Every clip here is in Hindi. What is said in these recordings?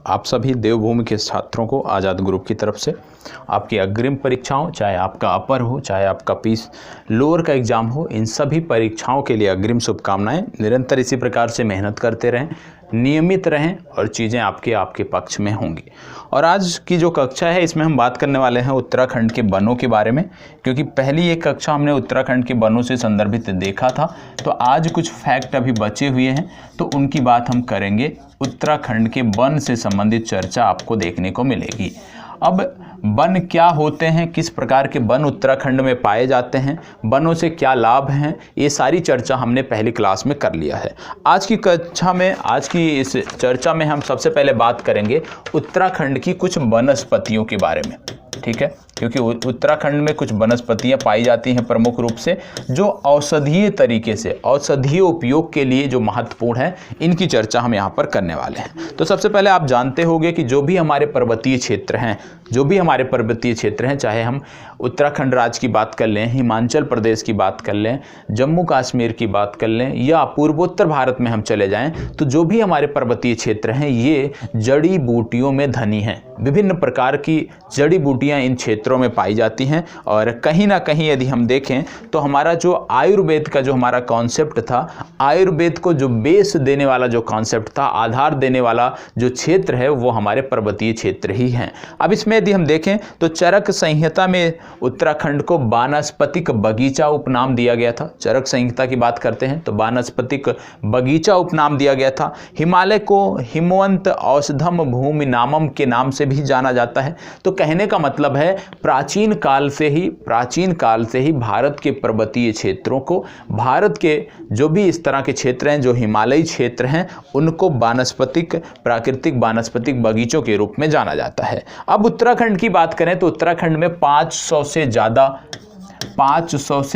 आप सभी देवभूमि के छात्रों को आज़ाद ग्रुप की तरफ से आपकी अग्रिम परीक्षाओं, चाहे आपका अपर हो चाहे आपका पीस लोअर का एग्ज़ाम हो, इन सभी परीक्षाओं के लिए अग्रिम शुभकामनाएं। निरंतर इसी प्रकार से मेहनत करते रहें, नियमित रहें और चीज़ें आपके पक्ष में होंगी। और आज की जो कक्षा है इसमें हम बात करने वाले हैं उत्तराखंड के वनों के बारे में, क्योंकि पहली एक कक्षा हमने उत्तराखंड के वनों से संदर्भित देखा था। तो आज कुछ फैक्ट अभी बचे हुए हैं तो उनकी बात हम करेंगे। उत्तराखंड के वन से संबंधित चर्चा आपको देखने को मिलेगी। अब वन क्या होते हैं, किस प्रकार के वन उत्तराखंड में पाए जाते हैं, वनों से क्या लाभ हैं, ये सारी चर्चा हमने पहली क्लास में कर लिया है। आज की कक्षा में, आज की इस चर्चा में हम सबसे पहले बात करेंगे उत्तराखंड की कुछ वनस्पतियों के बारे में, ठीक है, क्योंकि उत्तराखंड में कुछ वनस्पतियां पाई जाती हैं प्रमुख रूप से जो औषधीय तरीके से, औषधीय उपयोग के लिए जो महत्वपूर्ण है, इनकी चर्चा हम यहाँ पर करने वाले हैं। तो सबसे पहले आप जानते होंगे कि जो भी हमारे पर्वतीय क्षेत्र हैं, चाहे हम उत्तराखंड राज्य की बात कर लें, हिमाचल प्रदेश की बात कर लें, जम्मू कश्मीर की बात कर लें या पूर्वोत्तर भारत में हम चले जाएं, तो जो भी हमारे पर्वतीय क्षेत्र हैं ये जड़ी बूटियों में धनी हैं। विभिन्न प्रकार की जड़ी बूटियां इन क्षेत्रों में पाई जाती हैं। और कहीं ना कहीं यदि हम देखें तो हमारा जो आयुर्वेद का जो हमारा कॉन्सेप्ट था, आयुर्वेद को जो बेस देने वाला जो कॉन्सेप्ट था, आधार देने वाला जो क्षेत्र है, वो हमारे पर्वतीय क्षेत्र ही हैं। अब इसमें यदि हम देखें तो चरक संहिता में उत्तराखंड को वानस्पतिक बगीचा उपनाम दिया गया था। चरक संहिता की बात करते हैं तो वानस्पतिक बगीचा उपनाम दिया गया था। हिमालय को हिमवंत औषधम भूमि नामम के नाम से भी जाना जाता है। तो कहने का मतलब है प्राचीन काल से ही भारत के पर्वतीय क्षेत्रों को, भारत के जो भी इस तरह के क्षेत्र हैं, जो हिमालयी क्षेत्र हैं, उनको वानस्पतिक, प्राकृतिक वानस्पतिक बगीचों के रूप में जाना जाता है। अब उत्तराखंड की बात करें तो उत्तराखंड में 500 से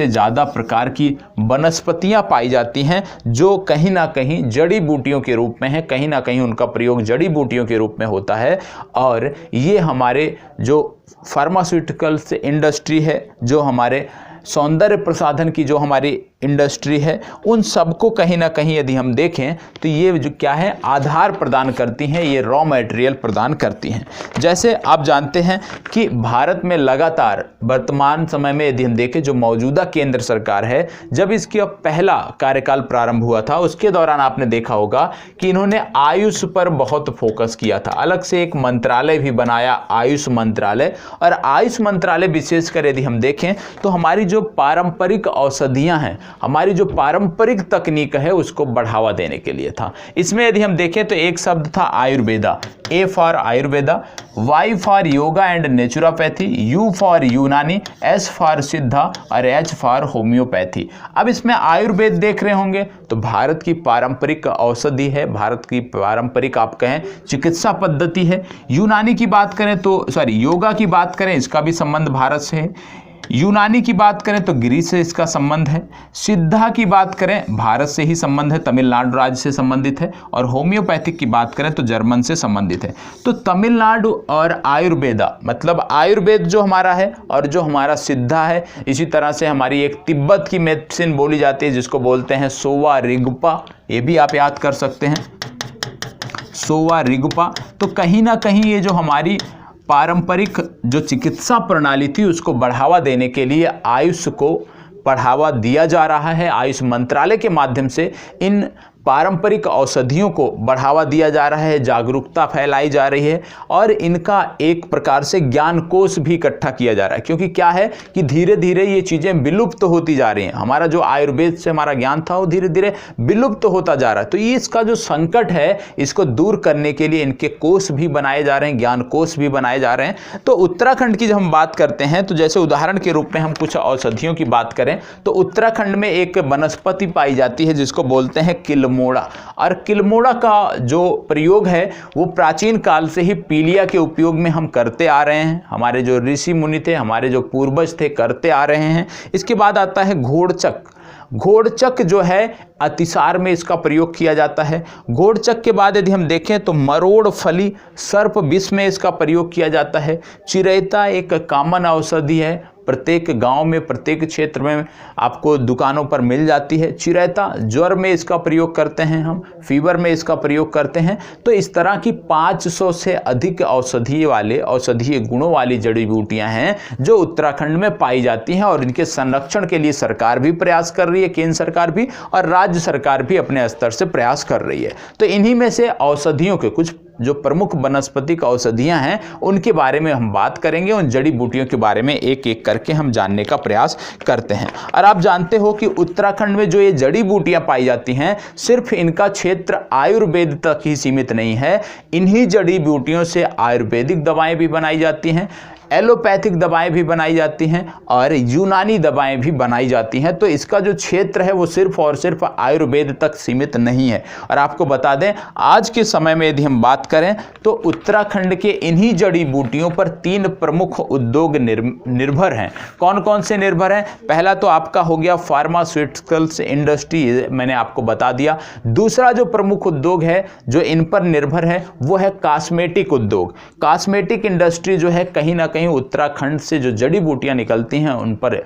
ज़्यादा प्रकार की वनस्पतियां पाई जाती हैं जो कहीं ना कहीं जड़ी बूटियों के रूप में है, कहीं ना कहीं उनका प्रयोग जड़ी बूटियों के रूप में होता है। और ये हमारे जो फार्मास्यूटिकल्स इंडस्ट्री है, जो हमारे सौंदर्य प्रसाधन की जो हमारी इंडस्ट्री है, उन सबको कहीं ना कहीं यदि हम देखें तो ये जो क्या है, आधार प्रदान करती हैं, ये रॉ मटेरियल प्रदान करती हैं। जैसे आप जानते हैं कि भारत में लगातार वर्तमान समय में यदि हम देखें, जो मौजूदा केंद्र सरकार है, जब इसका पहला कार्यकाल प्रारंभ हुआ था उसके दौरान आपने देखा होगा कि इन्होंने आयुष पर बहुत फोकस किया था। अलग से एक मंत्रालय भी बनाया, आयुष मंत्रालय। और आयुष मंत्रालय विशेषकर यदि हम देखें तो हमारी जो पारंपरिक औषधियां हैं, हमारी जो पारंपरिक तकनीक है, उसको बढ़ावा देने के लिए था। इसमें यदि हम देखें तो एक शब्द था Ayurveda, A for Ayurveda, Y for yoga and naturopathy, U for Unani, S for Siddha और एच फॉर होम्योपैथी। अब इसमें आयुर्वेद देख रहे होंगे तो भारत की पारंपरिक औषधि है, भारत की पारंपरिक आप कहें चिकित्सा पद्धति है। यूनानी की बात करें तो योगा की बात करें, इसका भी संबंध भारत से है। यूनानी की बात करें तो ग्रीस से इसका संबंध है। सिद्धा की बात करें, भारत से ही संबंध है, तमिलनाडु राज्य से संबंधित है। और होम्योपैथिक की बात करें तो जर्मन से संबंधित है। तो तमिलनाडु और आयुर्वेदा, मतलब आयुर्वेद जो हमारा है और जो हमारा सिद्धा है, इसी तरह से हमारी एक तिब्बत की मेडिसिन बोली जाती है जिसको बोलते हैं सोवा रिगपा, ये भी आप याद कर सकते हैं, सोवा रिगपा। तो कहीं ना कहीं ये जो हमारी पारंपरिक जो चिकित्सा प्रणाली थी उसको बढ़ावा देने के लिए आयुष को बढ़ावा दिया जा रहा है। आयुष मंत्रालय के माध्यम से इन पारंपरिक औषधियों को बढ़ावा दिया जा रहा है, जागरूकता फैलाई जा रही है और इनका एक प्रकार से ज्ञान कोश भी इकट्ठा किया जा रहा है। क्योंकि क्या है कि धीरे धीरे ये चीज़ें विलुप्त होती जा रही हैं। हमारा जो आयुर्वेद से हमारा ज्ञान था वो धीरे धीरे विलुप्त होता जा रहा है। तो ये इसका जो संकट है, इसको दूर करने के लिए इनके कोष भी बनाए जा रहे हैं, ज्ञान कोष भी बनाए जा रहे हैं। तो उत्तराखंड की जब हम बात करते हैं तो जैसे उदाहरण के रूप में हम कुछ औषधियों की बात करें तो उत्तराखंड में एक वनस्पति पाई जाती है जिसको बोलते हैं किलमोड़ा। और किलमोड़ा का जो प्रयोग है वो प्राचीन काल से ही पीलिया के उपयोग में हम करते आ रहे हैं। हमारे जो ऋषि मुनि थे, हमारे जो पूर्वज थे, करते आ रहे हैं। इसके बाद आता है घोड़चक। घोड़चक जो है अतिसार में इसका प्रयोग किया जाता है। घोड़चक के बाद यदि हम देखें तो मरोड़ फली सर्प विष में इसका प्रयोग किया जाता है। चिरैता एक कॉमन औषधि है, प्रत्येक गांव में, प्रत्येक क्षेत्र में आपको दुकानों पर मिल जाती है। चिरैता ज्वर में इसका प्रयोग करते हैं, हम फीवर में इसका प्रयोग करते हैं। तो इस तरह की 500 से अधिक औषधीय गुणों वाली जड़ी बूटियां हैं जो उत्तराखंड में पाई जाती हैं, और इनके संरक्षण के लिए सरकार भी प्रयास कर रही है, केंद्र सरकार भी और राज्य सरकार भी अपने स्तर से प्रयास कर रही है। तो इन्हीं में से औषधियों के कुछ जो प्रमुख वनस्पतिक औषधियां हैं उनके बारे में हम बात करेंगे, उन जड़ी बूटियों के बारे में एक एक करके हम जानने का प्रयास करते हैं। और आप जानते हो कि उत्तराखंड में जो ये जड़ी बूटियां पाई जाती हैं, सिर्फ इनका क्षेत्र आयुर्वेद तक ही सीमित नहीं है। इन्हीं जड़ी बूटियों से आयुर्वेदिक दवाएं भी बनाई जाती हैं, एलोपैथिक दवाएं भी बनाई जाती हैं और यूनानी दवाएं भी बनाई जाती हैं। तो इसका जो क्षेत्र है वो सिर्फ और सिर्फ आयुर्वेद तक सीमित नहीं है। और आपको बता दें, आज के समय में यदि हम बात करें तो उत्तराखंड के इन्हीं जड़ी बूटियों पर 3 प्रमुख उद्योग निर्भर हैं। कौन कौन से निर्भर हैं? पहला तो आपका हो गया फार्मास्यूटिकल्स इंडस्ट्री, मैंने आपको बता दिया। दूसरा जो प्रमुख उद्योग है जो इन पर निर्भर है वो है कॉस्मेटिक उद्योग। कॉस्मेटिक इंडस्ट्री जो है कहीं ना कहीं उत्तराखंड से जो जड़ी बूटियां निकलती हैं उन पर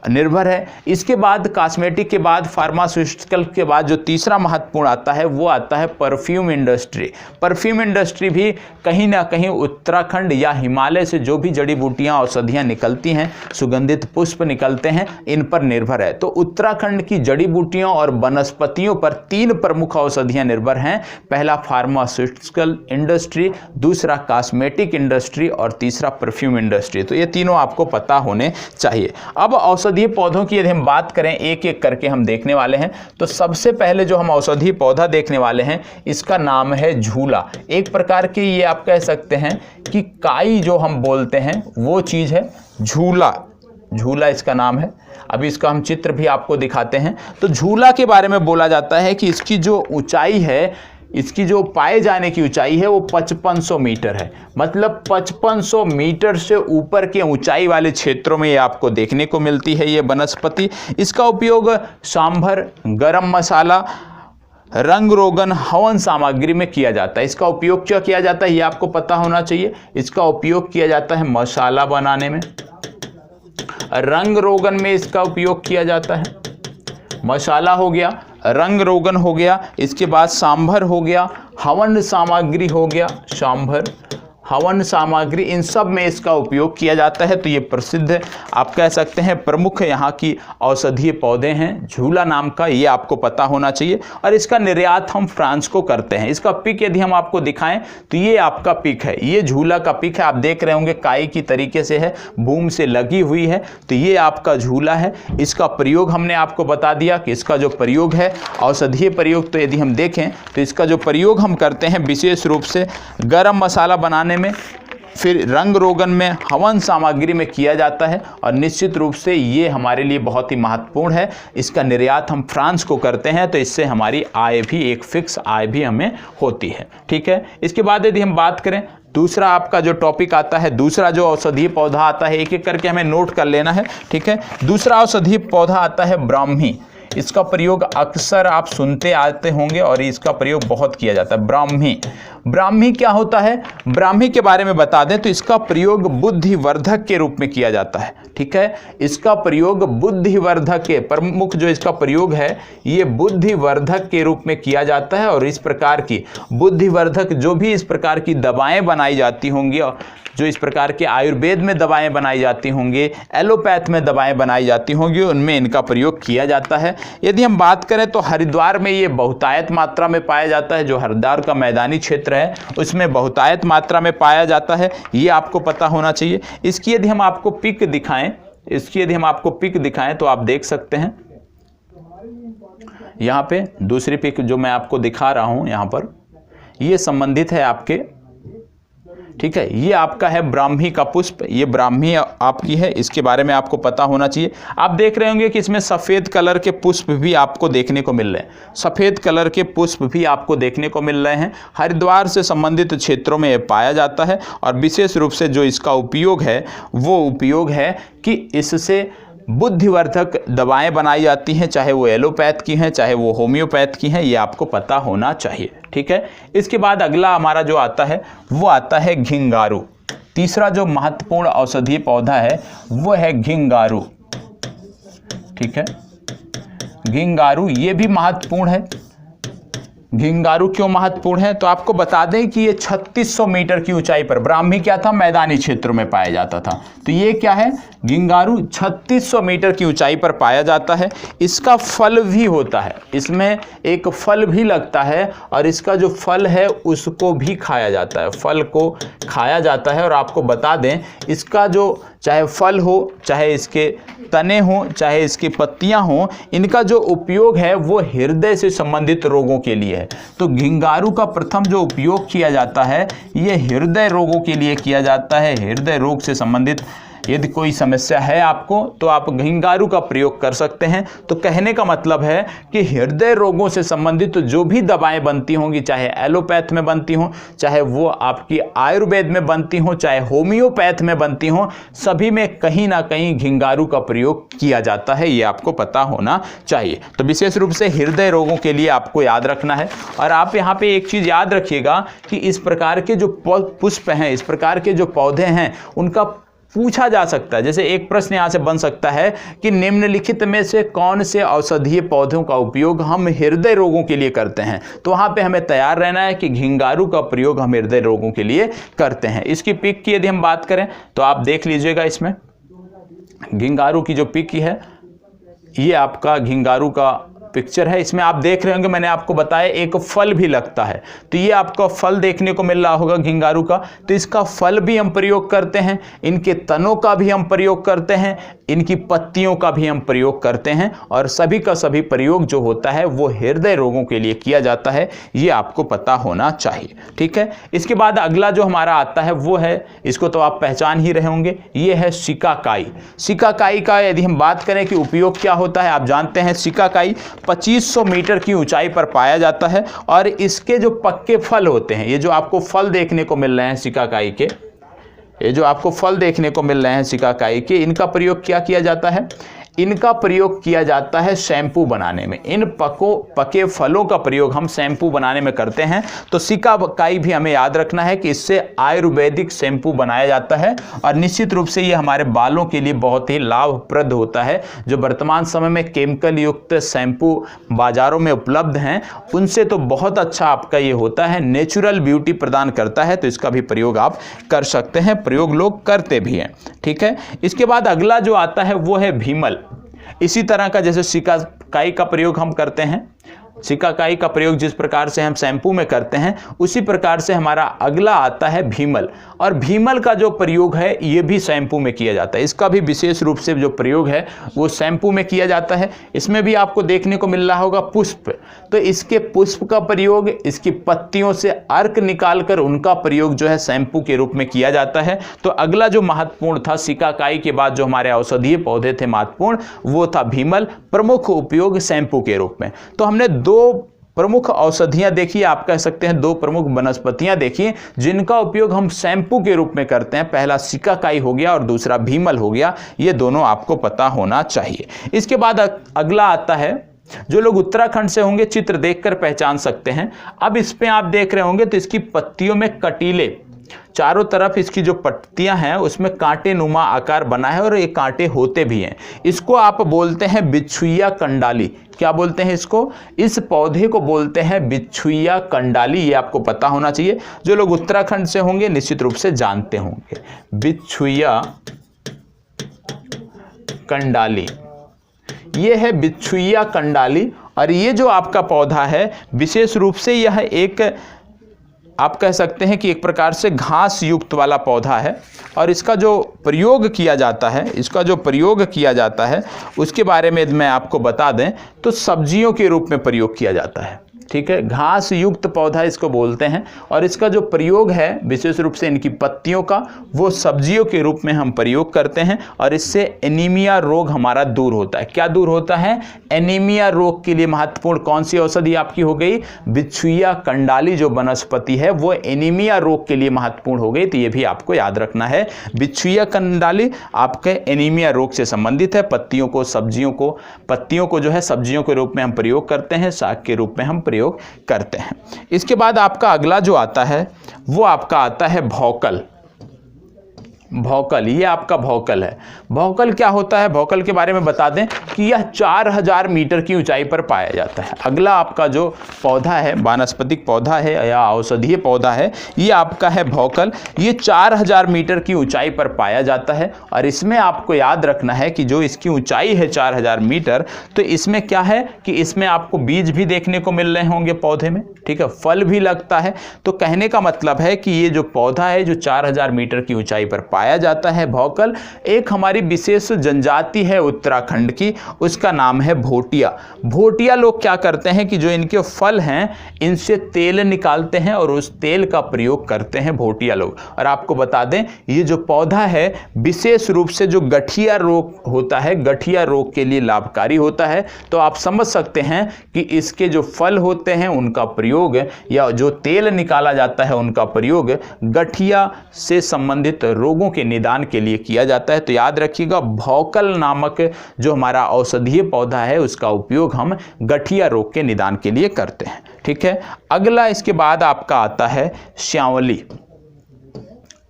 निर्भर है। इसके बाद कॉस्मेटिक के बाद, फार्मास्यूटिकल के बाद जो तीसरा महत्वपूर्ण आता है वो आता है परफ्यूम इंडस्ट्री। परफ्यूम इंडस्ट्री भी कहीं ना कहीं उत्तराखंड या हिमालय से जो भी जड़ी बूटियां औषधियां निकलती हैं, सुगंधित पुष्प निकलते हैं, इन पर निर्भर है। तो उत्तराखंड की जड़ी बूटियों और वनस्पतियों पर 3 प्रमुख औषधियां निर्भर हैं। पहला फार्मास्यूटिकल इंडस्ट्री, दूसरा कॉस्मेटिक इंडस्ट्री और तीसरा परफ्यूम इंडस्ट्री। तो ये तीनों आपको पता होने चाहिए। अब औषधीय पौधों की यदि हम बात करें, एक एक करके हम देखने वाले हैं। तो सबसे पहले जो हम औषधीय पौधा देखने वाले हैं इसका नाम है झूला। एक प्रकार की ये आप कह सकते हैं कि काई जो हम बोलते हैं वो चीज़ है झूला। झूला इसका नाम है। अभी इसका हम चित्र भी आपको दिखाते हैं। तो झूला के बारे में बोला जाता है कि इसकी जो ऊंचाई है, इसकी जो पाए जाने की ऊंचाई है वो 5500 मीटर है। मतलब 5500 मीटर से ऊपर के ऊंचाई वाले क्षेत्रों में ये आपको देखने को मिलती है ये वनस्पति। इसका उपयोग सांभर, गरम मसाला, रंग रोगन, हवन सामग्री में किया जाता है। इसका उपयोग क्या किया जाता है ये आपको पता होना चाहिए। इसका उपयोग किया जाता है मसाला बनाने में, रंग रोगन में इसका उपयोग किया जाता है। मसाला हो गया, रंग रोगन हो गया, इसके बाद सांभर हो गया, हवन सामग्री हो गया, सांभर, हवन सामग्री, इन सब में इसका उपयोग किया जाता है। तो ये प्रसिद्ध आप कह सकते हैं प्रमुख यहाँ की औषधीय पौधे हैं। झूला नाम का ये आपको पता होना चाहिए। और इसका निर्यात हम फ्रांस को करते हैं। इसका पिक यदि हम आपको दिखाएं तो ये आपका पिक है, ये झूला का पिक है। आप देख रहे होंगे काई की तरीके से है, बूम से लगी हुई है। तो ये आपका झूला है। इसका प्रयोग हमने आपको बता दिया कि इसका जो प्रयोग है औषधीय प्रयोग, तो यदि हम देखें तो इसका जो प्रयोग हम करते हैं विशेष रूप से गरम मसाला बनाने में, फिर रंग रोगन में, हवन सामग्री में किया जाता है। और निश्चित रूप से ये हमारे लिए बहुत ही महत्वपूर्ण है। इसका निर्यात हम फ्रांस को करते हैं, तो इससे हमारी आय भी, एक फिक्स आय भी हमें होती है। ठीक है। इसके बाद यदि हम बात करें, दूसरा आपका जो टॉपिक आता है, दूसरा जो औषधीय पौधा आता है, एक एक करके हमें नोट कर लेना है। ठीक है। दूसरा औषधीय पौधा आता है ब्राह्मी। इसका प्रयोग अक्सर आप सुनते आते होंगे और इसका प्रयोग बहुत किया जाता है। ब्राह्मी, ब्राह्मी क्या होता है? ब्राह्मी के बारे में बता दें तो इसका प्रयोग बुद्धिवर्धक के रूप में किया जाता है। ठीक है। इसका प्रयोग बुद्धिवर्धक के, प्रमुख जो इसका प्रयोग है ये बुद्धिवर्धक के रूप में किया जाता है। और इस प्रकार की बुद्धिवर्धक जो भी इस प्रकार की दवाएं बनाई जाती होंगी, जो इस प्रकार के आयुर्वेद में दवाएं बनाई जाती होंगी, एलोपैथ में दवाएं बनाई जाती होंगी, उनमें इनका प्रयोग किया जाता है। यदि हम बात करें तो हरिद्वार में ये बहुतायत मात्रा में पाया जाता है। जो हरिद्वार का मैदानी क्षेत्र है उसमें बहुतायत मात्रा में पाया जाता है, ये आपको पता होना चाहिए। इसकी यदि हम आपको पिक दिखाएं, तो आप देख सकते हैं यहाँ पे दूसरी पिक जो मैं आपको दिखा रहा हूँ, यहाँ पर ये संबंधित है आपके, ठीक है। ये आपका है ब्राह्मी का पुष्प, ये ब्राह्मी आपकी है, इसके बारे में आपको पता होना चाहिए। आप देख रहे होंगे कि इसमें सफ़ेद कलर के पुष्प भी आपको देखने को मिल रहे हैं। सफ़ेद कलर के पुष्प भी आपको देखने को मिल रहे हैं। हरिद्वार से संबंधित क्षेत्रों में ये पाया जाता है। और विशेष रूप से जो इसका उपयोग है वो उपयोग है कि इससे बुद्धिवर्धक दवाएं बनाई जाती हैं, चाहे वो एलोपैथ की हैं चाहे वो होम्योपैथ की हैं, ये आपको पता होना चाहिए। ठीक है, इसके बाद अगला हमारा जो आता है वो आता है घिंगारू। तीसरा जो महत्वपूर्ण औषधीय पौधा है वो है घिंगारू। ठीक है, घिंगारू ये भी महत्वपूर्ण है। घिंगारू क्यों महत्वपूर्ण है, तो आपको बता दें कि ये 3600 मीटर की ऊंचाई पर, ब्राह्मी क्या था, मैदानी क्षेत्रों में पाया जाता था, तो ये क्या है, घिंगारू 3600 मीटर की ऊंचाई पर पाया जाता है। इसका फल भी होता है, इसमें एक फल भी लगता है और इसका जो फल है उसको भी खाया जाता है, फल को खाया जाता है। और आपको बता दें इसका जो चाहे फल हो, चाहे इसके तने हों, चाहे इसकी पत्तियां हों, इनका जो उपयोग है वो हृदय से संबंधित रोगों के लिए है। तो घिंगारू का प्रथम जो उपयोग किया जाता है ये हृदय रोगों के लिए किया जाता है। हृदय रोग से संबंधित यदि कोई समस्या है आपको तो आप घिंगारू का प्रयोग कर सकते हैं। तो कहने का मतलब है कि हृदय रोगों से संबंधित जो भी दवाएं बनती होंगी, चाहे एलोपैथ में बनती हों, चाहे वो आपकी आयुर्वेद में बनती हों, चाहे होम्योपैथ में बनती हों, सभी में कहीं ना कहीं घिंगारू का प्रयोग किया जाता है, ये आपको पता होना चाहिए। तो विशेष रूप से हृदय रोगों के लिए आपको याद रखना है। और आप यहाँ पे एक चीज़ याद रखिएगा कि इस प्रकार के जो पुष्प हैं, इस प्रकार के जो पौधे हैं, उनका पूछा जा सकता है। जैसे एक प्रश्न यहाँ से बन सकता है कि निम्नलिखित में से कौन से औषधीय पौधों का उपयोग हम हृदय रोगों के लिए करते हैं, तो वहाँ पे हमें तैयार रहना है कि घिंगारू का प्रयोग हम हृदय रोगों के लिए करते हैं। इसकी पिक की यदि हम बात करें तो आप देख लीजिएगा, इसमें घिंगारू की जो पिक है ये आपका घिंगारू का पिक्चर है। इसमें आप देख रहे होंगे, मैंने आपको बताया एक फल भी लगता है, तो ये आपका फल देखने को मिल रहा होगा घिंगारू का। तो इसका फल भी हम प्रयोग करते हैं, इनके तनों का भी हम प्रयोग करते हैं, इनकी पत्तियों का भी हम प्रयोग करते हैं, और सभी का सभी प्रयोग जो होता है वो हृदय रोगों के लिए किया जाता है, ये आपको पता होना चाहिए। ठीक है, इसके बाद अगला जो हमारा आता है वो है, इसको तो आप पहचान ही रहे होंगे, ये है सिकाकाई। सिकाकाई का यदि हम बात करें कि उपयोग क्या होता है, आप जानते हैं सिकाकाई 2500 मीटर की ऊंचाई पर पाया जाता है। और इसके जो पक्के फल होते हैं, ये जो आपको फल देखने को मिल रहे हैं सिकाकाई के, ये जो आपको फल देखने को मिल रहे हैं सिकाकाई के, इनका प्रयोग क्या किया जाता है, इनका प्रयोग किया जाता है शैम्पू बनाने में। इन पके फलों का प्रयोग हम शैम्पू बनाने में करते हैं। तो सिकाकाई भी हमें याद रखना है कि इससे आयुर्वेदिक शैम्पू बनाया जाता है, और निश्चित रूप से ये हमारे बालों के लिए बहुत ही लाभप्रद होता है। जो वर्तमान समय में केमिकल युक्त शैम्पू बाजारों में उपलब्ध हैं, उनसे तो बहुत अच्छा आपका ये होता है, नेचुरल ब्यूटी प्रदान करता है। तो इसका भी प्रयोग आप कर सकते हैं, प्रयोग लोग करते भी हैं। ठीक है, इसके बाद अगला जो आता है वो है भीमल। इसी तरह का जैसे सिकाकाई का प्रयोग हम करते हैं, सिकाकाई का प्रयोग जिस प्रकार से हम शैम्पू में करते हैं, उसी प्रकार से हमारा अगला आता है भीमल। और भीमल का जो प्रयोग है ये भी शैम्पू में किया जाता है। इसका भी विशेष रूप से जो प्रयोग है वो शैम्पू में किया जाता है। इसमें भी आपको देखने को मिल रहा होगा पुष्प, तो इसके पुष्प का प्रयोग, इसकी पत्तियों से अर्क निकाल कर उनका प्रयोग जो है शैम्पू के रूप में किया जाता है। तो अगला जो महत्वपूर्ण था, सिकाकाई के बाद जो हमारे औषधीय पौधे थे महत्वपूर्ण, वो था भीमल, प्रमुख उपयोग शैम्पू के रूप में। तो हमने दो प्रमुख औषधियां देखी, आप कह सकते हैं दो प्रमुख वनस्पतियां देखी जिनका उपयोग हम शैम्पू के रूप में करते हैं। पहला सिकाकाई हो गया और दूसरा भीमल हो गया, ये दोनों आपको पता होना चाहिए। इसके बाद अगला आता है, जो लोग उत्तराखंड से होंगे चित्र देखकर पहचान सकते हैं। अब इस पे आप देख रहे होंगे तो इसकी पत्तियों में कटीले, चारों तरफ इसकी जो पत्तियां हैं उसमें कांटे नुमा आकार बना है और ये कांटे होते भी हैं। इसको आप बोलते हैं बिच्छुइया कंडाली। क्या बोलते हैं इसको? इस पौधे को बोलते हैं बिच्छुइया कंडाली। ये आपको पता होना चाहिए, जो लोग उत्तराखंड से होंगे निश्चित रूप से जानते होंगे। बिच्छुइया कंडाली, ये है बिच्छुइया कंडाली। और ये जो आपका पौधा है विशेष रूप से यह एक, आप कह सकते हैं कि एक प्रकार से घास युक्त वाला पौधा है। और इसका जो प्रयोग किया जाता है, उसके बारे में मैं आपको बता दें तो सब्जियों के रूप में प्रयोग किया जाता है। ठीक है, घास युक्त पौधा इसको बोलते हैं। और इसका जो प्रयोग है विशेष रूप से इनकी पत्तियों का, वो सब्जियों के रूप में हम प्रयोग करते हैं और इससे एनीमिया रोग हमारा दूर होता है। क्या दूर होता है? एनीमिया रोग के लिए महत्वपूर्ण कौन सी औषधि आपकी हो गई? बिच्छुइया कंडाली जो वनस्पति है वो एनीमिया रोग के लिए महत्वपूर्ण हो गई, तो ये भी आपको याद रखना है। बिच्छुइया कंडाली आपके एनीमिया रोग से संबंधित है। पत्तियों को जो है सब्जियों के रूप में हम प्रयोग करते हैं, साग के रूप में हम प्रयोग करते हैं। इसके बाद आपका अगला जो आता है वो आपका आता है भौकल। भौकल, ये आपका भौकल है। भौकल क्या होता है? भौकल के बारे में बता दें कि यह 4000 मीटर की ऊंचाई पर पाया जाता है। अगला आपका जो पौधा है, वानस्पतिक पौधा है या औषधीय पौधा है, ये आपका है भौकल। ये 4000 मीटर की ऊंचाई पर पाया जाता है और इसमें आपको याद रखना है कि जो इसकी ऊंचाई है 4000 मीटर, तो इसमें क्या है कि इसमें आपको बीज भी देखने को मिल रहे होंगे पौधे में, ठीक है, फल भी लगता है। तो कहने का मतलब है कि ये जो पौधा है जो 4000 मीटर की ऊंचाई पर पाया जाता है भौकल, एक हमारी विशेष जनजाति है उत्तराखंड की, उसका नाम है भोटिया। भोटिया लोग क्या करते हैं कि जो इनके फल हैं इनसे तेल निकालते हैं और उस तेल का प्रयोग करते हैं भोटिया लोग। और आपको बता दें ये जो पौधा है विशेष रूप से जो गठिया रोग होता है, गठिया रोग के लिए लाभकारी होता है। तो आप समझ सकते हैं कि इसके जो फल होते हैं उनका प्रयोग या जो तेल निकाला जाता है उनका प्रयोग गठिया से संबंधित रोगों के निदान के लिए किया जाता है। तो याद रखिएगा भौकल नामक जो हमारा औषधीय पौधा है उसका उपयोग हम गठिया रोग के निदान के लिए करते हैं, ठीक है। अगला इसके बाद आपका आता है श्यावली।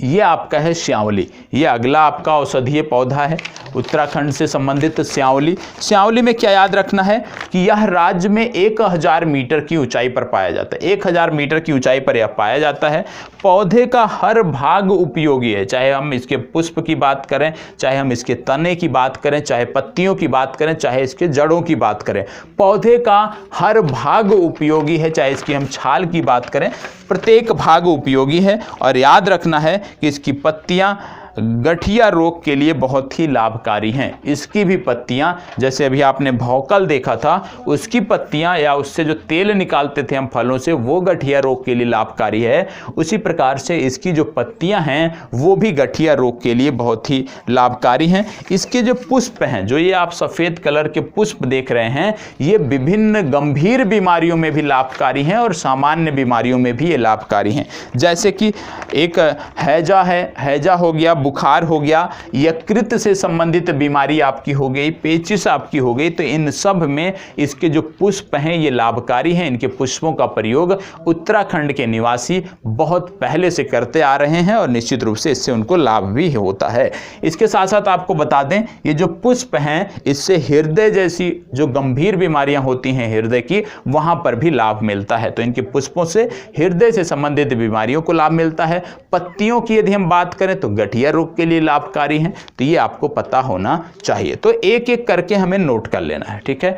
ये आपका है श्यावली, ये अगला आपका औषधीय पौधा है उत्तराखंड से संबंधित श्यावली। श्यावली में क्या याद रखना है कि यह राज्य में 1000 मीटर की ऊंचाई पर पाया जाता है। 1000 मीटर की ऊंचाई पर यह पाया जाता है। पौधे का हर भाग उपयोगी है, चाहे हम इसके पुष्प की बात करें, चाहे हम इसके तने की बात करें, चाहे पत्तियों की बात करें, चाहे इसके जड़ों की बात करें। पौधे का हर भाग उपयोगी है, चाहे इसकी हम छाल की बात करें, प्रत्येक भाग उपयोगी है। और याद रखना है कि इसकी पत्तियां गठिया रोग के लिए बहुत ही लाभकारी हैं। इसकी भी पत्तियां, जैसे अभी आपने भौकल देखा था, उसकी पत्तियां या उससे जो तेल निकालते थे हम फलों से, वो गठिया रोग के लिए लाभकारी है। उसी प्रकार से इसकी जो पत्तियां हैं वो भी गठिया रोग के लिए बहुत ही लाभकारी हैं। इसके जो पुष्प हैं, जो ये आप सफ़ेद कलर के पुष्प देख रहे हैं, ये विभिन्न गंभीर बीमारियों में भी लाभकारी हैं और सामान्य बीमारियों में भी ये लाभकारी हैं। जैसे कि एक हैजा है, हैजा हो गया, बुखार हो गया, यकृत से संबंधित बीमारी आपकी हो गई, पेचिश आपकी हो गई, तो इन सब में इसके जो पुष्प हैं ये लाभकारी हैं। इनके पुष्पों का प्रयोग उत्तराखंड के निवासी बहुत पहले से करते आ रहे हैं और निश्चित रूप से इससे उनको लाभ भी होता है। इसके साथ साथ आपको बता दें ये जो पुष्प हैं इससे हृदय जैसी जो गंभीर बीमारियां होती हैं हृदय की, वहां पर भी लाभ मिलता है। तो इनके पुष्पों से हृदय से संबंधित बीमारियों को लाभ मिलता है। पत्तियों की यदि हम बात करें तो गठिया रोग के लिए लाभकारी हैं। तो ये आपको पता होना चाहिए। तो एक एक करके हमें नोट कर लेना है, ठीक है।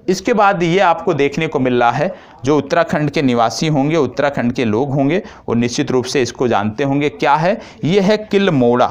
इसके बाद ये आपको देखने को मिल रहा है, जो उत्तराखंड के निवासी होंगे, उत्तराखंड के लोग होंगे, वो निश्चित रूप से इसको जानते होंगे। क्या है? ये है किलमोड़ा।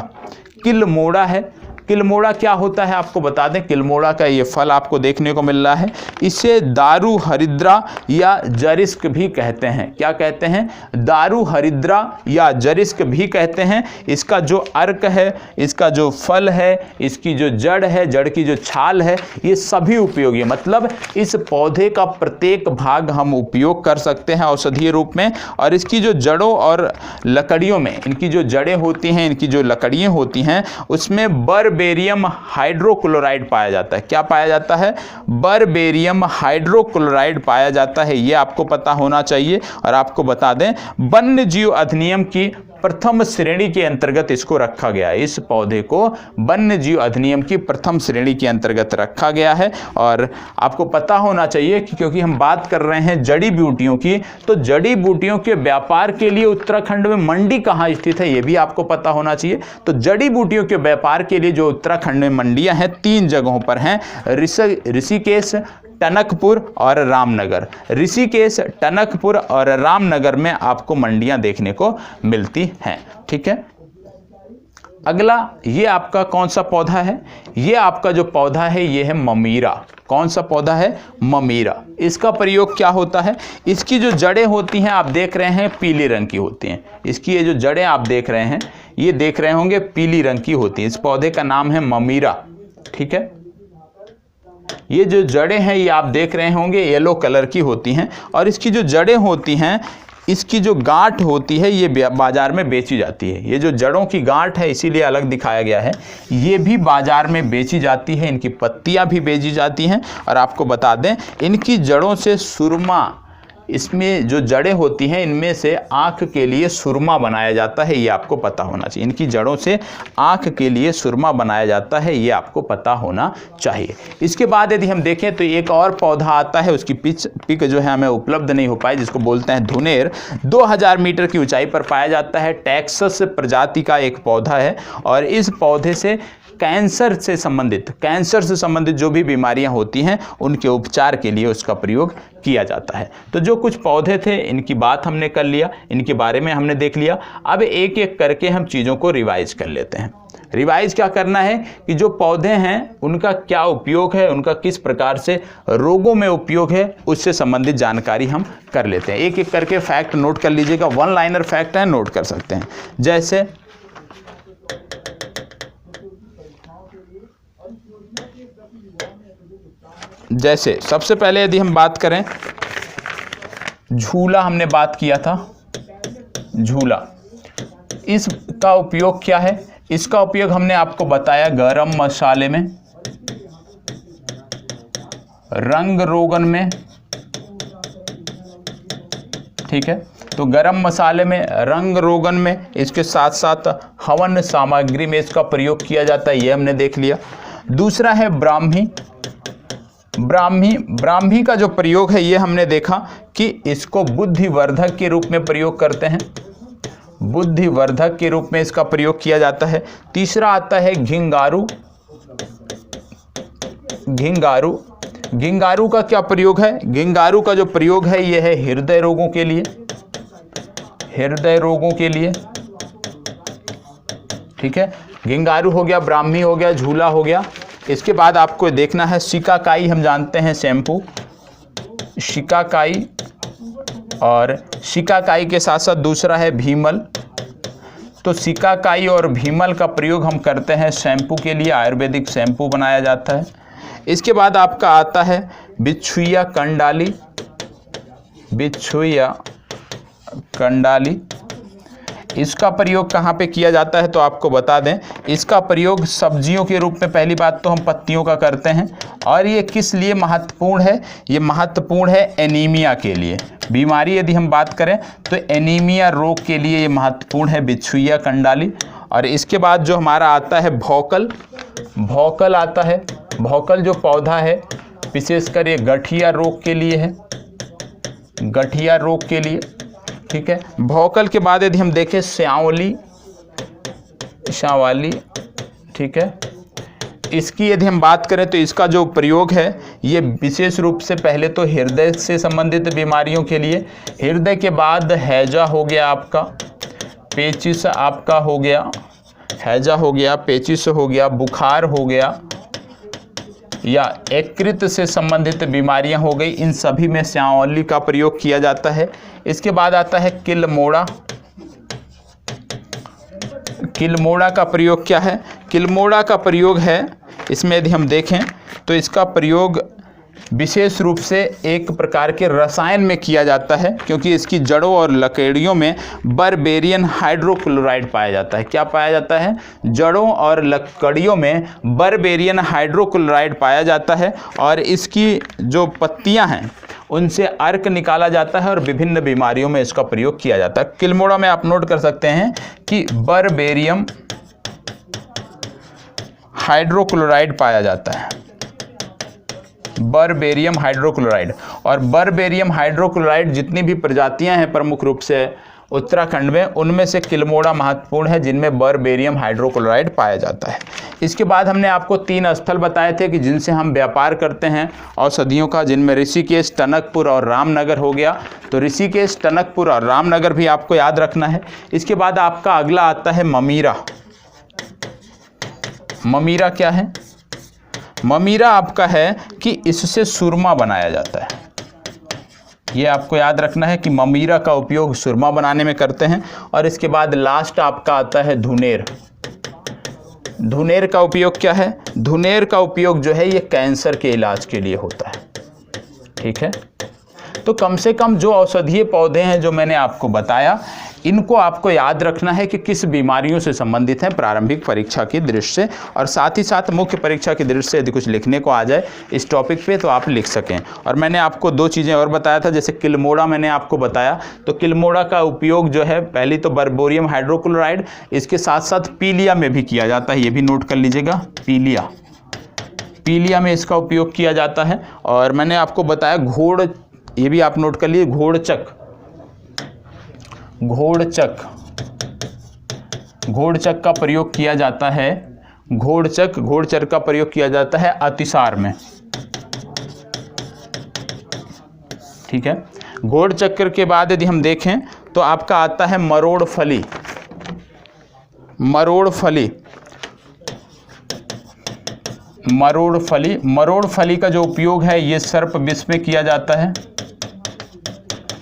किलमोड़ा है। किलमोड़ा क्या होता है आपको बता दें। किलमोड़ा का ये फल आपको देखने को मिल रहा है। इसे दारू हरिद्रा या जरिस्क भी कहते हैं। क्या कहते हैं? दारू हरिद्रा या जरिस्क भी कहते हैं। इसका जो अर्क है, इसका जो फल है, इसकी जो जड़ है, जड़ की जो छाल है, ये सभी उपयोगी है। मतलब इस पौधे का प्रत्येक भाग हम उपयोग कर सकते हैं औषधीय रूप में। और इसकी जो जड़ों और लकड़ियों में, इनकी जो जड़ें होती हैं, इनकी जो लकड़ियाँ होती हैं, उसमें बर्बेरियम हाइड्रोक्लोराइड पाया जाता है। क्या पाया जाता है? बर्बेरियम हाइड्रोक्लोराइड पाया जाता है। ये आपको पता होना चाहिए। और आपको बता दें वन्य जीव अधिनियम की प्रथम श्रेणी के अंतर्गत इसको रखा गया है। इस पौधे को वन्य जीव अधिनियम की प्रथम श्रेणी के अंतर्गत रखा गया है। और आपको पता होना चाहिए कि क्योंकि हम बात कर रहे हैं जड़ी बूटियों की, तो जड़ी बूटियों के व्यापार के लिए उत्तराखंड में मंडी कहाँ स्थित है ये भी आपको पता होना चाहिए। तो जड़ी बूटियों के व्यापार के लिए जो उत्तराखंड में मंडियां हैं 3 जगहों पर हैं, ऋषिकेश, टनकपुर और रामनगर। ऋषिकेश, टनकपुर और रामनगर में आपको मंडियां देखने को मिलती हैं, ठीक है। अगला ये आपका कौन सा पौधा है, ये आपका जो पौधा है ये है ममीरा। कौन सा पौधा है, ममीरा। इसका प्रयोग क्या होता है, इसकी जो जड़ें होती हैं आप देख रहे हैं पीले रंग की होती हैं। इसकी ये जो जड़ें आप देख रहे हैं, ये देख रहे होंगे पीली रंग की होती हैं। इस पौधे का नाम है ममीरा, ठीक है। ये जो जड़ें हैं ये आप देख रहे होंगे येलो कलर की होती हैं, और इसकी जो जड़ें होती हैं, इसकी जो गांठ होती है ये बाजार में बेची जाती है। ये जो जड़ों की गांठ है इसीलिए अलग दिखाया गया है, ये भी बाजार में बेची जाती है। इनकी पत्तियां भी बेची जाती हैं। और आपको बता दें इनकी जड़ों से सुरमा, इसमें जो जड़ें होती हैं इनमें से आँख के लिए सुरमा बनाया जाता है, ये आपको पता होना चाहिए। इनकी जड़ों से आँख के लिए सुरमा बनाया जाता है, ये आपको पता होना चाहिए। इसके बाद यदि हम देखें तो एक और पौधा आता है, उसकी पिक जो है हमें उपलब्ध नहीं हो पाई, जिसको बोलते हैं धुनेर। 2000 मीटर की ऊंचाई पर पाया जाता है। टेक्सास प्रजाति का एक पौधा है, और इस पौधे से कैंसर से संबंधित जो भी बीमारियां होती हैं उनके उपचार के लिए उसका प्रयोग किया जाता है। तो जो कुछ पौधे थे इनकी बात हमने कर लिया, इनके बारे में हमने देख लिया। अब एक एक करके हम चीज़ों को रिवाइज कर लेते हैं। रिवाइज क्या करना है कि जो पौधे हैं उनका क्या उपयोग है, उनका किस प्रकार से रोगों में उपयोग है, उससे संबंधित जानकारी हम कर लेते हैं। एक एक करके फैक्ट नोट कर लीजिएगा। 1 लाइनर फैक्ट है, नोट कर सकते हैं। जैसे सबसे पहले यदि हम बात करें, झूला हमने बात किया था। झूला, इसका उपयोग क्या है, इसका उपयोग हमने आपको बताया गरम मसाले में, रंग रोगन में, ठीक है। तो गरम मसाले में, रंग रोगन में, इसके साथ साथ हवन सामग्री में इसका प्रयोग किया जाता है, ये हमने देख लिया। दूसरा है ब्राह्मी। ब्राह्मी का जो प्रयोग है ये हमने देखा कि इसको बुद्धिवर्धक के रूप में प्रयोग करते हैं, बुद्धिवर्धक के रूप में इसका प्रयोग किया जाता है। तीसरा आता है घिंगारू। घिंगारू का क्या प्रयोग है, घिंगारू का जो प्रयोग है ये है हृदय रोगों के लिए, ठीक है। घिंगारू हो गया, ब्राह्मी हो गया, झूला हो गया। इसके बाद आपको देखना है शिकाकाई, हम जानते हैं शैम्पू, शिकाकाई, और शिकाकाई के साथ साथ दूसरा है भीमल। तो शिकाकाई और भीमल का प्रयोग हम करते हैं शैम्पू के लिए, आयुर्वेदिक शैम्पू बनाया जाता है। इसके बाद आपका आता है बिच्छुइया कंडाली। इसका प्रयोग कहाँ पे किया जाता है तो आपको बता दें, इसका प्रयोग सब्जियों के रूप में पहली बात तो हम पत्तियों का करते हैं। और ये किस लिए महत्वपूर्ण है, ये महत्वपूर्ण है एनीमिया के लिए। बीमारी यदि हम बात करें तो एनीमिया रोग के लिए ये महत्वपूर्ण है बिच्छुइया कंडाली। और इसके बाद जो हमारा आता है भौकल आता है। भौकल जो पौधा है विशेषकर ये गठिया रोग के लिए है, गठिया रोग के लिए, ठीक है। भौकल के बाद यदि हम देखें श्यावली, ठीक है। इसकी यदि हम बात करें तो इसका जो प्रयोग है ये विशेष रूप से पहले तो हृदय से संबंधित बीमारियों के लिए, हृदय के बाद हैजा हो गया आपका, पेचिस आपका हो गया, हैजा हो गया, पेचिस हो गया, बुखार हो गया, या यकृत से संबंधित बीमारियां हो गई, इन सभी में श्यावली का प्रयोग किया जाता है। इसके बाद आता है किलमोड़ा। किलमोड़ा का प्रयोग क्या है, किलमोड़ा का प्रयोग है, इसमें यदि हम देखें तो इसका प्रयोग विशेष रूप से एक प्रकार के रसायन में किया जाता है, क्योंकि इसकी जड़ों और लकड़ियों में बर्बेरियन हाइड्रोक्लोराइड पाया जाता है। क्या पाया जाता है, जड़ों और लकड़ियों में बर्बेरियन हाइड्रोक्लोराइड पाया जाता है, और इसकी जो पत्तियां हैं उनसे अर्क निकाला जाता है और विभिन्न बीमारियों में इसका प्रयोग किया जाता है। किलमोड़ा में आप नोट कर सकते हैं कि बर्बेरियम हाइड्रोक्लोराइड पाया जाता है, बर्बेरियम हाइड्रोक्लोराइड। और बर्बेरियम हाइड्रोक्लोराइड जितनी भी प्रजातियां हैं प्रमुख रूप से उत्तराखंड में, उनमें से किलमोड़ा महत्वपूर्ण है जिनमें बर्बेरियम हाइड्रोक्लोराइड पाया जाता है। इसके बाद हमने आपको 3 स्थल बताए थे कि जिनसे हम व्यापार करते हैं औषधियों का, जिनमें ऋषिकेश, टनकपुर और रामनगर हो गया। तो ऋषिकेश, टनकपुर और रामनगर भी आपको याद रखना है। इसके बाद आपका अगला आता है ममीरा। ममीरा क्या है? ममीरा आपका है कि इससे सुरमा बनाया जाता है। ये आपको याद रखना है कि ममीरा का उपयोग सुरमा बनाने में करते हैं। और इसके बाद लास्ट आपका आता है धुनेर। धुनेर का उपयोग क्या है? धुनेर का उपयोग जो है ये कैंसर के इलाज के लिए होता है। ठीक है, तो कम से कम जो औषधीय पौधे हैं जो मैंने आपको बताया, इनको आपको याद रखना है कि किस बीमारियों से संबंधित हैं प्रारंभिक परीक्षा की दृष्टि से, और साथ ही साथ मुख्य परीक्षा की दृष्टि से यदि कुछ लिखने को आ जाए इस टॉपिक पे तो आप लिख सकें। और मैंने आपको 2 चीज़ें और बताया था, जैसे किल्मोड़ा मैंने आपको बताया, तो किल्मोड़ा का उपयोग जो है पहली तो बर्बोरियम हाइड्रोक्लोराइड, इसके साथ साथ पीलिया में भी किया जाता है। ये भी नोट कर लीजिएगा, पीलिया में इसका उपयोग किया जाता है। और मैंने आपको बताया घोड़, ये भी आप नोट कर लीजिए, घोड़चक का प्रयोग किया जाता है। घोड़चक का प्रयोग किया जाता है अतिसार में। ठीक है, घोड़चक्र के बाद यदि हम देखें तो आपका आता है मरोड़ फली का जो उपयोग है ये सर्प विष में किया जाता है।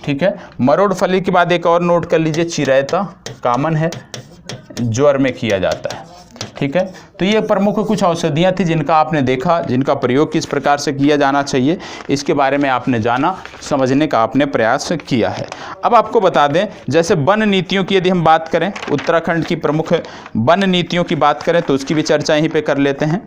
ठीक है, मरोड़ फली के बाद एक और नोट कर लीजिए, चिरैता, कॉमन है, ज्वर में किया जाता है। ठीक है, तो ये प्रमुख कुछ औषधियाँ थी जिनका आपने देखा, जिनका प्रयोग किस प्रकार से किया जाना चाहिए, इसके बारे में आपने जाना, समझने का आपने प्रयास किया है। अब आपको बता दें, जैसे वन नीतियों की यदि हम बात करें, उत्तराखंड की प्रमुख वन नीतियों की बात करें तो उसकी भी चर्चा यहीं पे कर लेते हैं।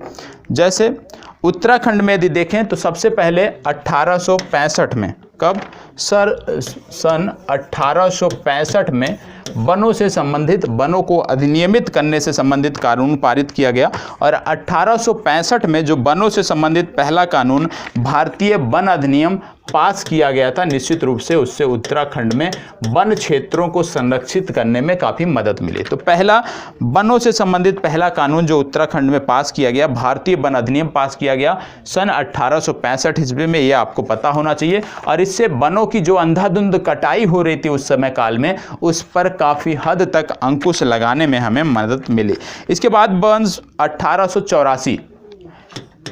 जैसे उत्तराखंड में यदि देखें तो सबसे पहले 1865 में, कब सन 1865 में वनों से संबंधित, वनों को अधिनियमित करने से संबंधित कानून पारित किया गया। और 1865 में जो वनों से संबंधित पहला कानून भारतीय वन अधिनियम पास किया गया था, निश्चित रूप से उससे उत्तराखंड में वन क्षेत्रों को संरक्षित करने में काफ़ी मदद मिली। तो पहला वनों से संबंधित पहला कानून जो उत्तराखंड में पास किया गया, भारतीय वन अधिनियम पास किया गया सन 1865 ईस्वी में, ये आपको पता होना चाहिए। और इससे वनों की जो अंधाधुंध कटाई हो रही थी उस समय काल में, उस पर काफ़ी हद तक अंकुश लगाने में हमें मदद मिली। इसके बाद वन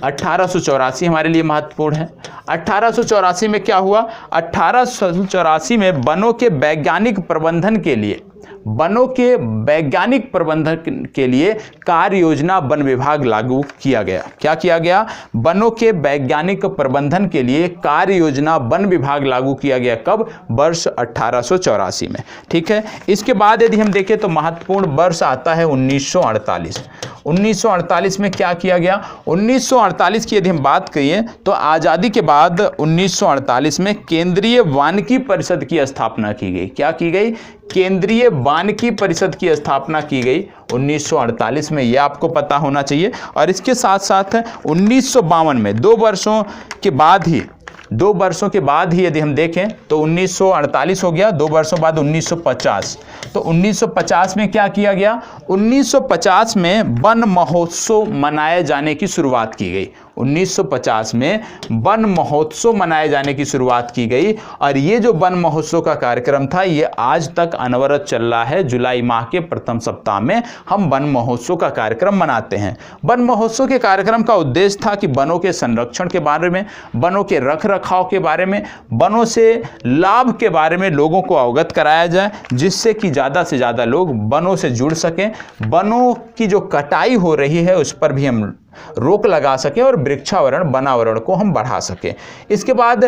1884 हमारे लिए महत्वपूर्ण है। 1884 में क्या हुआ? 1884 में वनों के वैज्ञानिक प्रबंधन के लिए कार्य योजना वन विभाग लागू किया गया। क्या किया गया? वनों के वैज्ञानिक प्रबंधन के लिए कार्य योजना वन विभाग लागू किया गया। कब? वर्ष 1884 में। ठीक है, इसके बाद यदि हम देखें तो महत्वपूर्ण वर्ष आता है 1948। 1948 में क्या किया गया? 1948 की यदि हम बात करें तो आज़ादी के बाद 1948 में केंद्रीय वानिकी परिषद की स्थापना की गई। क्या की गई? केंद्रीय वानिकी परिषद की स्थापना की गई 1948 में, यह आपको पता होना चाहिए। और इसके साथ साथ 1952 में 2 वर्षों के बाद ही यदि हम देखें तो 1948 हो गया, 2 वर्षों बाद 1950। तो 1950 में क्या किया गया? 1950 में वन महोत्सव मनाए जाने की शुरुआत की गई। 1950 में वन महोत्सव मनाए जाने की शुरुआत की गई। और ये जो वन महोत्सव का कार्यक्रम था ये आज तक अनवरत चल रहा है। जुलाई माह के प्रथम सप्ताह में हम वन महोत्सव का कार्यक्रम मनाते हैं। वन महोत्सव के कार्यक्रम का उद्देश्य था कि वनों के संरक्षण के बारे में, वनों के रख रखाव के बारे में, वनों से लाभ के बारे में लोगों को अवगत कराया जाए, जिससे कि ज़्यादा से ज़्यादा लोग वनों से जुड़ सकें, वनों की जो कटाई हो रही है उस पर भी हम रोक लगा सकें और वृक्षावरण, वनावरण को हम बढ़ा सकें। इसके बाद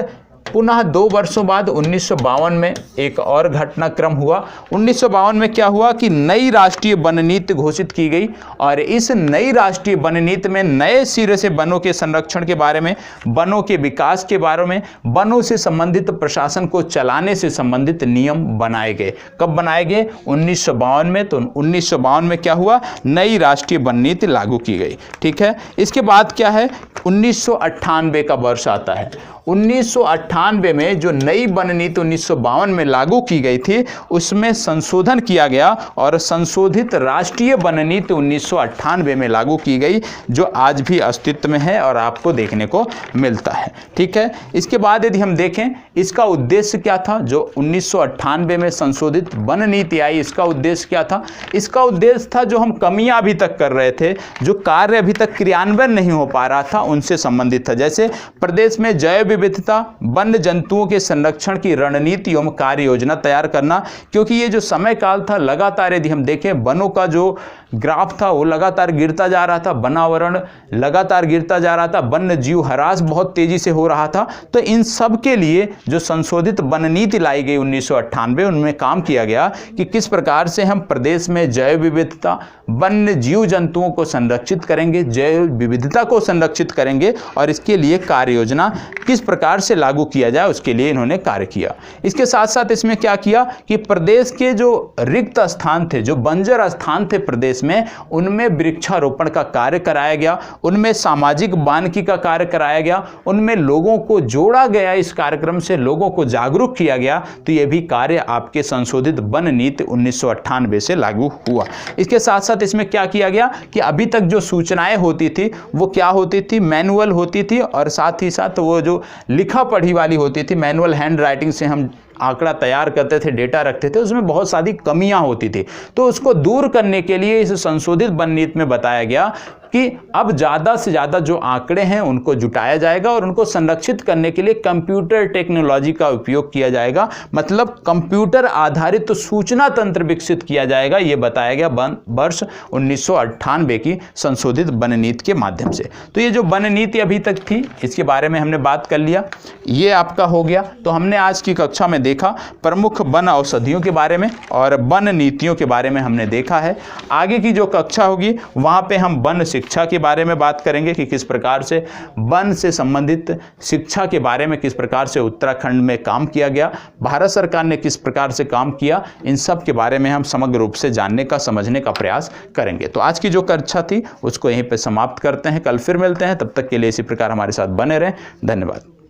पुनः 2 वर्षों बाद 1952 में एक और घटनाक्रम हुआ। 1952 में क्या हुआ कि नई राष्ट्रीय वन नीति घोषित की गई। और इस नई राष्ट्रीय वन नीति में नए सिरे से वनों के संरक्षण के बारे में, वनों के विकास के बारे में, वनों से संबंधित प्रशासन को चलाने से संबंधित नियम बनाए गए। कब बनाए गए? 1952 में। तो 1952 में क्या हुआ? नई राष्ट्रीय वन नीति लागू की गई। ठीक है, इसके बाद क्या है? 1998 का वर्ष आता है। 1998 में जो नई वन नीति 1952 में लागू की गई थी उसमें संशोधन किया गया और संशोधित राष्ट्रीय वन नीति 1998 में लागू की गई, जो आज भी अस्तित्व में है और आपको देखने को मिलता है। ठीक है, इसके बाद यदि हम देखें इसका उद्देश्य क्या था, जो 1998 में संशोधित वन नीति आई, इसका उद्देश्य क्या था? इसका उद्देश्य था जो हम कमियां अभी तक कर रहे थे, जो कार्य अभी तक क्रियान्वयन नहीं हो पा रहा था, उनसे संबंधित था। जैसे प्रदेश में जैव विविधता, वन्य जंतुओं के संरक्षण की रणनीति एवं कार्य योजना तैयार करना, क्योंकि ये जो समय काल था लगातार यदि हम देखें वनों का जो ग्राफ था वो लगातार गिरता जा रहा था, वनावरण लगातार गिरता जा रहा था, वन्य जीव ह्रास बहुत तेजी से हो रहा था। तो इन सब के लिए जो संशोधित वन नीति लाई गई 1998, उनमें काम किया गया कि किस प्रकार से हम प्रदेश में जैव विविधता, वन्य जीव जंतुओं को संरक्षित करेंगे, जैव विविधता को संरक्षित करेंगे और इसके लिए कार्य योजना किस प्रकार से लागू किया जाए उसके लिए इन्होंने कार्य किया। इसके साथ साथ इसमें क्या किया कि प्रदेश के जो रिक्त स्थान थे, जो बंजर स्थान थे प्रदेश में, उनमें वृक्षारोपण का कार्य कराया गया, उनमें सामाजिक वानिकी का कार्य कराया गया, उनमें लोगों को जोड़ा गया, इस कार्यक्रम से लोगों को जागरूक किया गया। तो यह भी कार्य आपके संशोधित वन नीति 1998 से लागू हुआ। इसके साथ साथ इसमें क्या किया गया कि अभी तक जो सूचनाएं होती थी वो क्या होती थी, मैनुअल होती थी और साथ ही साथ वो जो लिखा पढ़ी वाली होती थी, मैनुअल हैंड राइटिंग से हम आंकड़ा तैयार करते थे, डेटा रखते थे, उसमें बहुत सारी कमियां होती थी। तो उसको दूर करने के लिए इस संशोधित वन नीति में बताया गया कि अब ज़्यादा से ज़्यादा जो आंकड़े हैं उनको जुटाया जाएगा और उनको संरक्षित करने के लिए कंप्यूटर टेक्नोलॉजी का उपयोग किया जाएगा, मतलब कंप्यूटर आधारित तो सूचना तंत्र विकसित किया जाएगा। ये बताया गया वर्ष 1998 की संशोधित वन नीति के माध्यम से। तो ये जो वन नीति अभी तक थी इसके बारे में हमने बात कर लिया, ये आपका हो गया। तो हमने आज की कक्षा में देखा प्रमुख वन औषधियों के बारे में और वन नीतियों के बारे में हमने देखा है। आगे की जो कक्षा होगी वहाँ पे हम वन शिक्षा के बारे में बात करेंगे कि किस प्रकार से वन से संबंधित शिक्षा के बारे में किस प्रकार से उत्तराखंड में काम किया गया, भारत सरकार ने किस प्रकार से काम किया, इन सब के बारे में हम समग्र रूप से जानने का, समझने का प्रयास करेंगे। तो आज की जो कक्षा थी उसको यहीं पे समाप्त करते हैं, कल फिर मिलते हैं। तब तक के लिए इसी प्रकार हमारे साथ बने रहें। धन्यवाद।